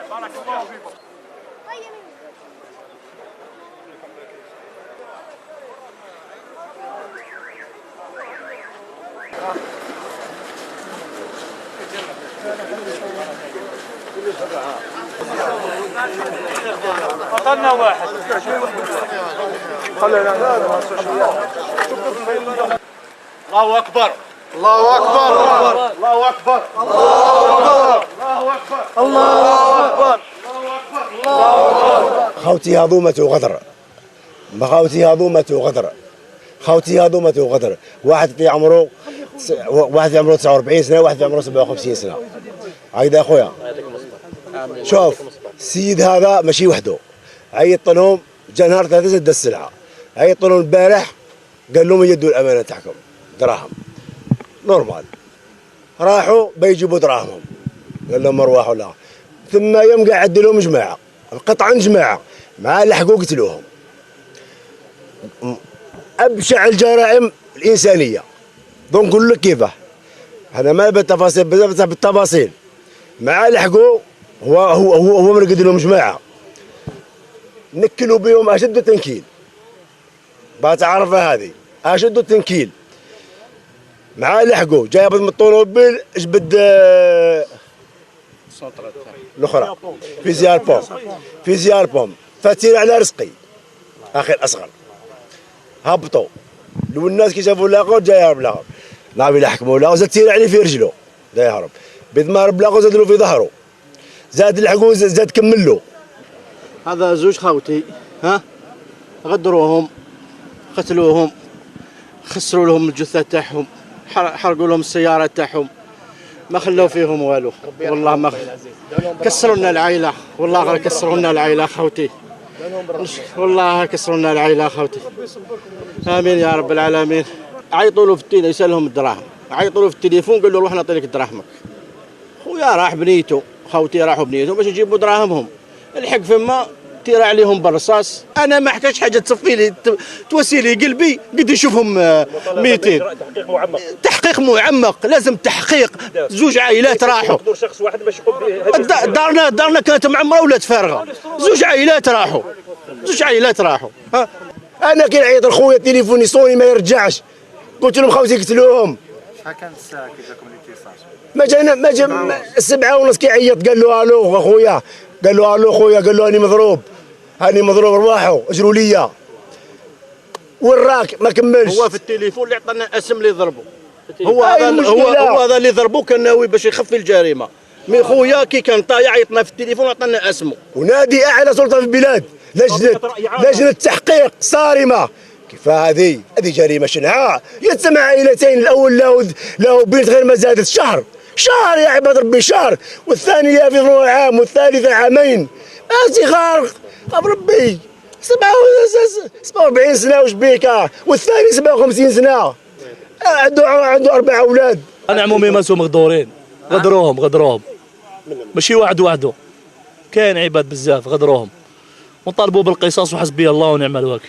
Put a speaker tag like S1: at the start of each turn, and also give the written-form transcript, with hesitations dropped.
S1: بارك الله فيكم.
S2: قتلنا واحد.
S1: خلينا
S2: الله اكبر.
S1: الله اكبر.
S2: الله اكبر.
S1: الله اكبر.
S2: الله اكبر.
S3: خوتي هضومة وغدر، خوتي هضومة وغدر، خوتي هضومة وغدر. واحد في عمره 49 سنة، واحد في عمره 57 سنة. هيدا اخويا. شوف السيد هذا ماشي وحده، عيط لهم جا نهار 3 زاد السلعة، عيط لهم البارح قال لهم يدوا الأمانة تاعكم دراهم نورمال، راحوا بيجيبوا دراهمهم، قال لهم ارواحوا لا. ثم يوم قعد لهم جماعة قطعا جماعة مع لحقوا قتلوهم. أبشع الجرائم الإنسانية. نقول لك كيفاه، أنا ما بالتفاصيل بالتفاصيل. مع لحقوا هو مرقد لهم جماعة، نكلوا بهم أشد تنكيل. بتعرفها هذه أشد تنكيل. مع لحقوا جايب من الطوموبيل جبد الاخرى في زيار بوم فاتين على رزقي اخي الاصغر. هبطوا لو الناس كي شافوا لاقوا جاي يهرب لاقوا نابي يحكموا لا زاد تير عليه في رجله جاي يهرب بيد ما هرب لاقوا زاد له في ظهره زاد لحقوا زاد كمل له.
S4: هذا زوج خوتي غدروهم قتلوهم خسروا لهم الجثة تاعهم حرقوا لهم السيارة تاعهم ما خلوا فيهم والو والله ما كسروا لنا العائلة والله غير كسروا لنا العائلة خوتي والله كسروا لنا العائلة خوتي. آمين يا رب العالمين. عيطوا له في التليفون يسألهم الدراهم عيطوا له في التليفون قالوا روح نعطي لك دراهمك. خويا راح بنيته خوتي راحوا بنيتهم باش يجيبوا دراهمهم الحق فما تيرا عليهم بالرصاص. انا ما احتاج حاجه تصفي لي توسي لي قلبي قد نشوفهم ميتين. تحقيق معمق لازم تحقيق. زوج عائلات راحوا
S2: شخص واحد باش يقوم
S4: دارنا كانت معمره ولات فارغه. زوج عائلات راحوا
S3: انا كي نعيط لخويا تليفوني صوني ما يرجعش قلت لهم خوتي قتلوهم.
S1: شحال كانت الساعه كي جاكم الاتصال؟
S3: ما جا 7:30 كي عيط قال له الو اخويا قال له الو خويا قال له هاني مضروب رواحوا اجروا ليا. وين راك ما كملش.
S4: هو في التليفون اللي عطانا اسم اللي ضربوا هو هذا اللي ضربوه كان ناوي باش يخفي الجريمه. مي خويا كي كان طايح عيطنا في التليفون عطانا اسمه.
S3: ونادي اعلى سلطه في البلاد لجنه تحقيق صارمه. كيف هذه جريمه شنعاء. يتسمع عائلتين الاول له بنت غير ما زادت شهر يا عباد ربي شهر والثانيه في ظهور عام والثالثه عامين صغار ربي 47 سنه وش بيك والثاني 57 سنه عنده 4 اولاد.
S5: انا عمومي ماسو مغدورين غدروهم ماشي واحد وحده كاين عباد بزاف غدروهم ونطالبوا بالقصاص وحسبي الله ونعم الوكيل.